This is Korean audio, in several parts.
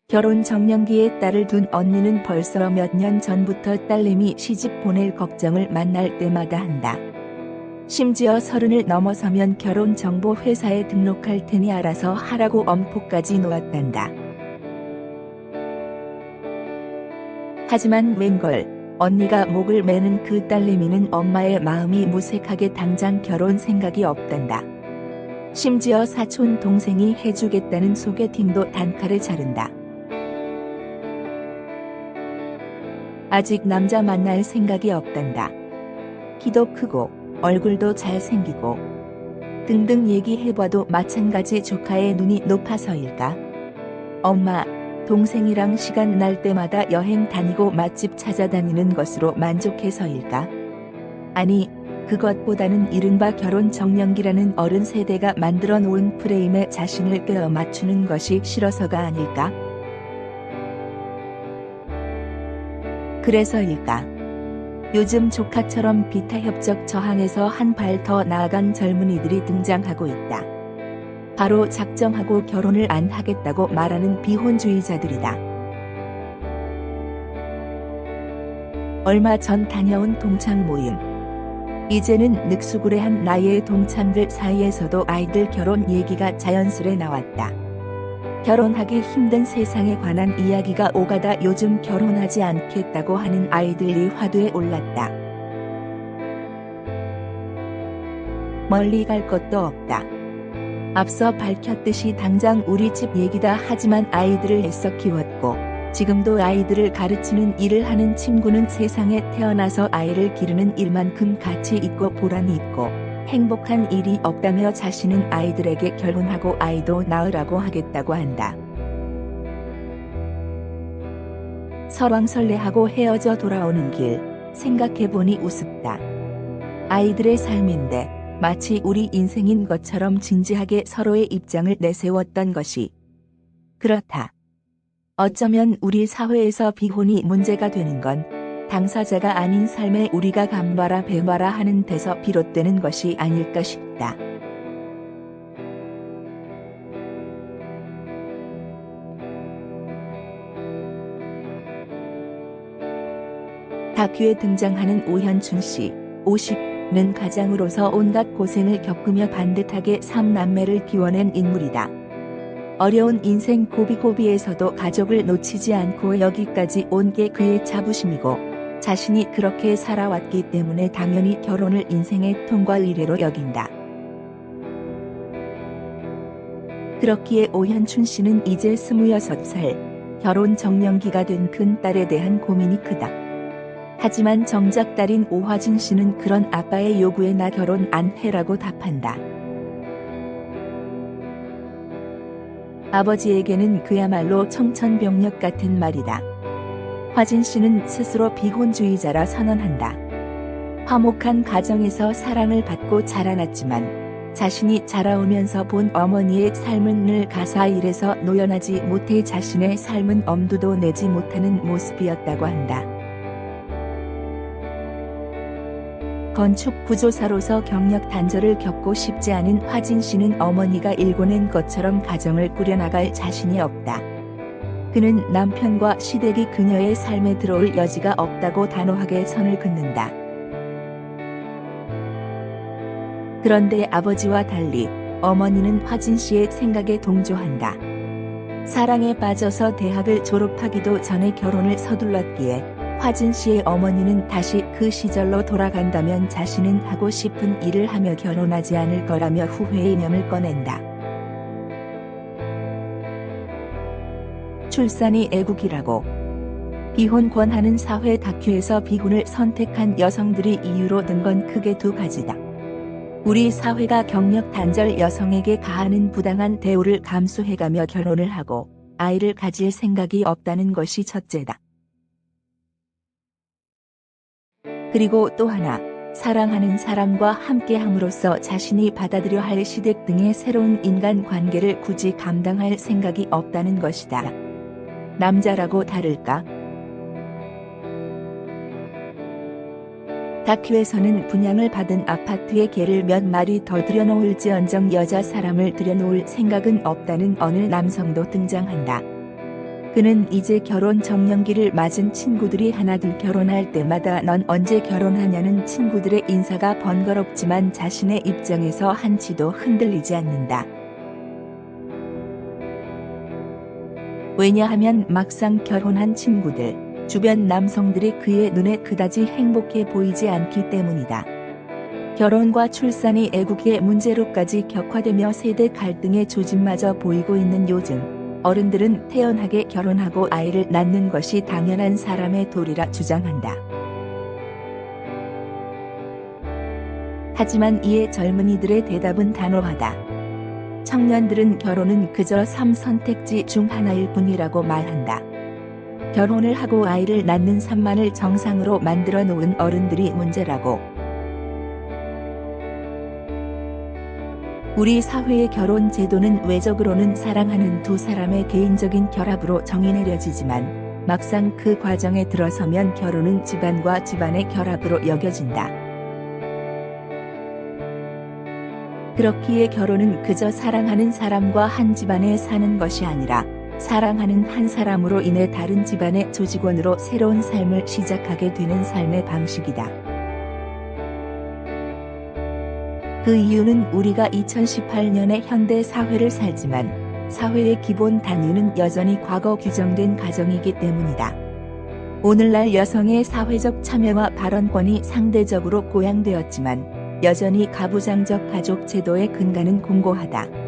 결혼 정년기에 딸을 둔 언니는 벌써 몇 년 전부터 딸내미 시집 보낼 걱정을 만날 때마다 한다. 심지어 30을 넘어서면 결혼정보 회사에 등록할 테니 알아서 하라고 엄포까지 놓았단다. 하지만 웬걸 언니가 목을 매는 그 딸내미는 엄마의 마음이 무색하게 당장 결혼 생각이 없단다. 심지어 사촌 동생이 해주겠다는 소개팅도 단칼에 자른다. 아직 남자 만날 생각이 없단다. 키도 크고 얼굴도 잘생기고 등등 얘기해봐도 마찬가지 조카의 눈이 높아서일까? 엄마, 동생이랑 시간 날 때마다 여행 다니고 맛집 찾아다니는 것으로 만족해서일까? 아니, 그것보다는 이른바 결혼 정년기라는 어른 세대가 만들어 놓은 프레임에 자신을 꿰어 맞추는 것이 싫어서가 아닐까? 그래서일까? 요즘 조카처럼 비타협적 저항에서 한 발 더 나아간 젊은이들이 등장하고 있다. 바로 작정하고 결혼을 안 하겠다고 말하는 비혼주의자들이다. 얼마 전 다녀온 동창 모임. 이제는 늑수구레한 나이의 동창들 사이에서도 아이들 결혼 얘기가 자연스레 나왔다. 결혼하기 힘든 세상에 관한 이야기가 오가다 요즘 결혼하지 않겠다고 하는 아이들이 화두에 올랐다. 멀리 갈 것도 없다. 앞서 밝혔듯이 당장 우리 집 얘기다 하지만 아이들을 애써 키웠고 지금도 아이들을 가르치는 일을 하는 친구는 세상에 태어나서 아이를 기르는 일만큼 가치 있고 보람이 있고 행복한 일이 없다며 자신은 아이들에게 결혼하고 아이도 낳으라고 하겠다고 한다. 설왕설래하고 헤어져 돌아오는 길, 생각해보니 우습다. 아이들의 삶인데 마치 우리 인생인 것처럼 진지하게 서로의 입장을 내세웠던 것이 그렇다. 어쩌면 우리 사회에서 비혼이 문제가 되는 건 당사자가 아닌 삶에 우리가 감봐라 배봐라 하는 데서 비롯되는 것이 아닐까 싶다. 다큐에 등장하는 오현춘 씨, 50는 가장으로서 온갖 고생을 겪으며 반듯하게 3남매를 키워낸 인물이다. 어려운 인생 고비고비에서도 가족을 놓치지 않고 여기까지 온 게 그의 자부심이고 자신이 그렇게 살아왔기 때문에 당연히 결혼을 인생의 통과 의례로 여긴다. 그렇기에 오현춘 씨는 이제 26살, 결혼 정년기가 된 큰딸에 대한 고민이 크다. 하지만 정작 딸인 오화진 씨는 그런 아빠의 요구에 나 결혼 안 해라고 답한다. 아버지에게는 그야말로 청천벽력 같은 말이다. 화진 씨는 스스로 비혼주의자라 선언한다. 화목한 가정에서 사랑을 받고 자라났지만 자신이 자라오면서 본 어머니의 삶은 늘 가사일에서 노연하지 못해 자신의 삶은 엄두도 내지 못하는 모습이었다고 한다. 건축구조사로서 경력 단절을 겪고 싶지 않은 화진 씨는 어머니가 일궈낸 것처럼 가정을 꾸려나갈 자신이 없다. 그는 남편과 시댁이 그녀의 삶에 들어올 여지가 없다고 단호하게 선을 긋는다. 그런데 아버지와 달리 어머니는 화진 씨의 생각에 동조한다. 사랑에 빠져서 대학을 졸업하기도 전에 결혼을 서둘렀기에 화진 씨의 어머니는 다시 그 시절로 돌아간다면 자신은 하고 싶은 일을 하며 결혼하지 않을 거라며 후회의념을 꺼낸다. 출산이 애국이라고. 비혼 권하는 사회 다큐에서 비혼을 선택한 여성들이 이유로 든 건 크게 두 가지다. 우리 사회가 경력 단절 여성에게 가하는 부당한 대우를 감수해가며 결혼을 하고 아이를 가질 생각이 없다는 것이 첫째다. 그리고 또 하나, 사랑하는 사람과 함께함으로써 자신이 받아들여 할 시댁 등의 새로운 인간관계를 굳이 감당할 생각이 없다는 것이다. 남자라고 다를까? 다큐에서는 분양을 받은 아파트에 개를 몇 마리 더 들여놓을지언정 여자 사람을 들여놓을 생각은 없다는 어느 남성도 등장한다. 그는 이제 결혼 정년기를 맞은 친구들이 하나둘 결혼할 때마다 넌 언제 결혼하냐는 친구들의 인사가 번거롭지만 자신의 입장에서 한치도 흔들리지 않는다. 왜냐하면 막상 결혼한 친구들, 주변 남성들이 그의 눈에 그다지 행복해 보이지 않기 때문이다. 결혼과 출산이 애국의 문제로까지 격화되며 세대 갈등의 조짐마저 보이고 있는 요즘, 어른들은 태연하게 결혼하고 아이를 낳는 것이 당연한 사람의 도리라 주장한다. 하지만 이에 젊은이들의 대답은 단호하다. 청년들은 결혼은 그저 삶 선택지 중 하나일 뿐이라고 말한다. 결혼을 하고 아이를 낳는 삶만을 정상으로 만들어 놓은 어른들이 문제라고. 우리 사회의 결혼 제도는 외적으로는 사랑하는 두 사람의 개인적인 결합으로 정의 내려지지만 막상 그 과정에 들어서면 결혼은 집안과 집안의 결합으로 여겨진다. 그렇기에 결혼은 그저 사랑하는 사람과 한 집안에 사는 것이 아니라 사랑하는 한 사람으로 인해 다른 집안의 조직원으로 새로운 삶을 시작하게 되는 삶의 방식이다. 그 이유는 우리가 2018년의 현대 사회를 살지만 사회의 기본 단위는 여전히 과거 규정된 가정이기 때문이다. 오늘날 여성의 사회적 참여와 발언권이 상대적으로 고양되었지만 여전히 가부장적 가족 제도의 근간은 공고하다.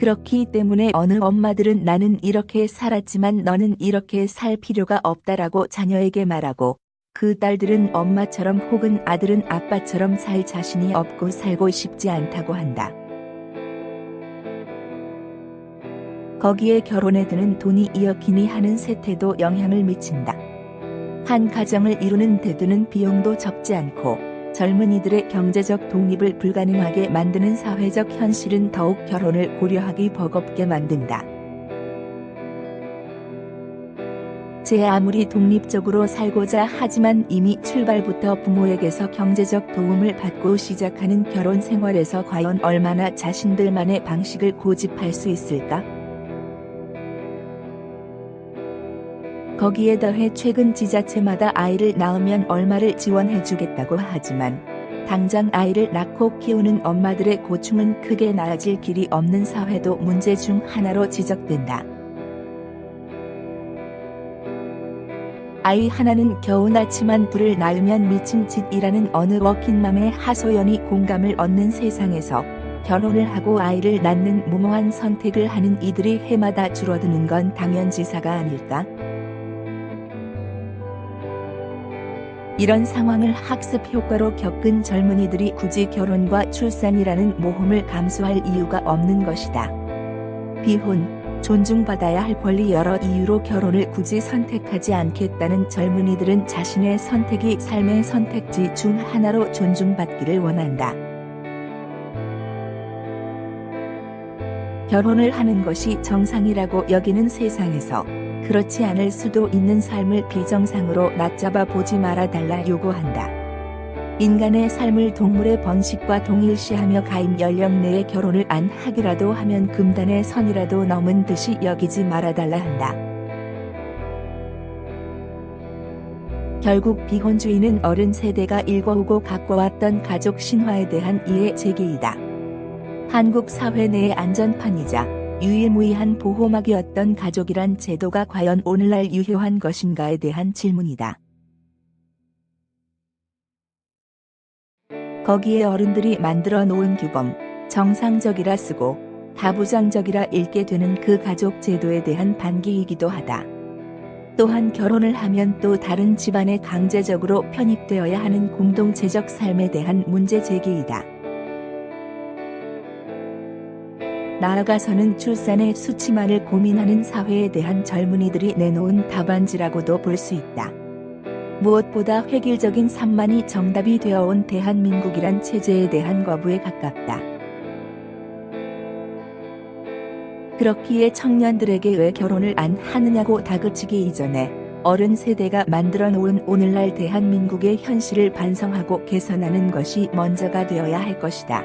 그렇기 때문에 어느 엄마들은 나는 이렇게 살았지만 너는 이렇게 살 필요가 없다라고 자녀에게 말하고 그 딸들은 엄마처럼 혹은 아들은 아빠처럼 살 자신이 없고 살고 싶지 않다고 한다. 거기에 결혼에 드는 돈이 이어키니 하는 세태도 영향을 미친다. 한 가정을 이루는 데 드는 비용도 적지 않고 젊은이들의 경제적 독립을 불가능하게 만드는 사회적 현실은 더욱 결혼을 고려하기 버겁게 만든다. 제 아무리 독립적으로 살고자 하지만 이미 출발부터 부모에게서 경제적 도움을 받고 시작하는 결혼 생활에서 과연 얼마나 자신들만의 방식을 고집할 수 있을까? 거기에 더해 최근 지자체마다 아이를 낳으면 얼마를 지원해주겠다고 하지만 당장 아이를 낳고 키우는 엄마들의 고충은 크게 나아질 길이 없는 사회도 문제 중 하나로 지적된다. 아이 하나는 겨우 낳지만 둘을 낳으면 미친 짓이라는 어느 워킹맘의 하소연이 공감을 얻는 세상에서 결혼을 하고 아이를 낳는 무모한 선택을 하는 이들이 해마다 줄어드는 건 당연지사가 아닐까? 이런 상황을 학습 효과로 겪은 젊은이들이 굳이 결혼과 출산이라는 모험을 감수할 이유가 없는 것이다. 비혼, 존중받아야 할 권리 여러 이유로 결혼을 굳이 선택하지 않겠다는 젊은이들은 자신의 선택이 삶의 선택지 중 하나로 존중받기를 원한다. 결혼을 하는 것이 정상이라고 여기는 세상에서 그렇지 않을 수도 있는 삶을 비정상으로 낮잡아 보지 말아달라 요구한다. 인간의 삶을 동물의 번식과 동일시하며 가임 연령 내에 결혼을 안 하기라도 하면 금단의 선이라도 넘은 듯이 여기지 말아달라 한다. 결국 비혼주의는 어른 세대가 일궈오고 가꿔왔던 가족 신화에 대한 이해 제기이다. 한국 사회 내의 안전판이자 유일무이한 보호막이었던 가족이란 제도가 과연 오늘날 유효한 것인가에 대한 질문이다. 거기에 어른들이 만들어 놓은 규범, 정상적이라 쓰고 다부장적이라 읽게 되는 그 가족 제도에 대한 반기이기도 하다. 또한 결혼을 하면 또 다른 집안에 강제적으로 편입되어야 하는 공동체적 삶에 대한 문제 제기이다. 나아가서는 출산의 수치만을 고민하는 사회에 대한 젊은이들이 내놓은 답안지라고도 볼 수 있다. 무엇보다 획일적인 삶만이 정답이 되어온 대한민국이란 체제에 대한 거부에 가깝다. 그렇기에 청년들에게 왜 결혼을 안 하느냐고 다그치기 이전에 어른 세대가 만들어 놓은 오늘날 대한민국의 현실을 반성하고 개선하는 것이 먼저가 되어야 할 것이다.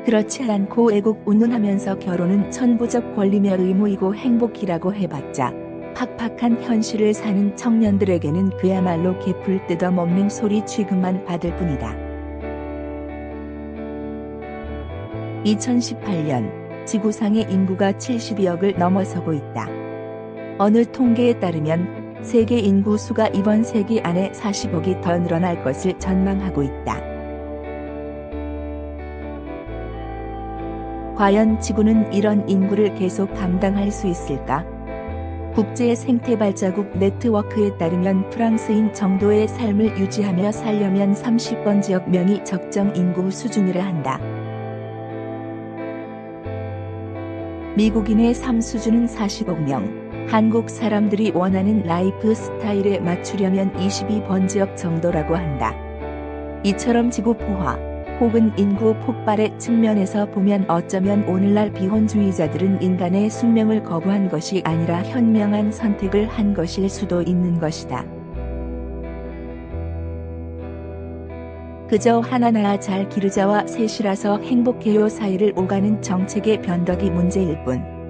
그렇지 않고 애국 운운하면서 결혼은 천부적 권리며 의무이고 행복이라고 해봤자 팍팍한 현실을 사는 청년들에게는 그야말로 개풀 뜯어먹는 소리 취급만 받을 뿐이다. 2018년 지구상의 인구가 72억을 넘어서고 있다. 어느 통계에 따르면 세계 인구 수가 이번 세기 안에 40억이 더 늘어날 것을 전망하고 있다. 과연 지구는 이런 인구를 계속 감당할 수 있을까? 국제 생태 발자국 네트워크에 따르면 프랑스인 정도의 삶을 유지하며 살려면 30번지억 명이 적정 인구 수준이라 한다. 미국인의 삶 수준은 40억 명, 한국 사람들이 원하는 라이프 스타일에 맞추려면 22번지억 정도라고 한다. 이처럼 지구 포화 혹은 인구 폭발의 측면에서 보면 어쩌면 오늘날 비혼주의자들은 인간의 숙명을 거부한 것이 아니라 현명한 선택을 한 것일 수도 있는 것이다. 그저 하나 낳아 잘 기르자와 셋이라서 행복해요 사이를 오가는 정책의 변덕이 문제일 뿐.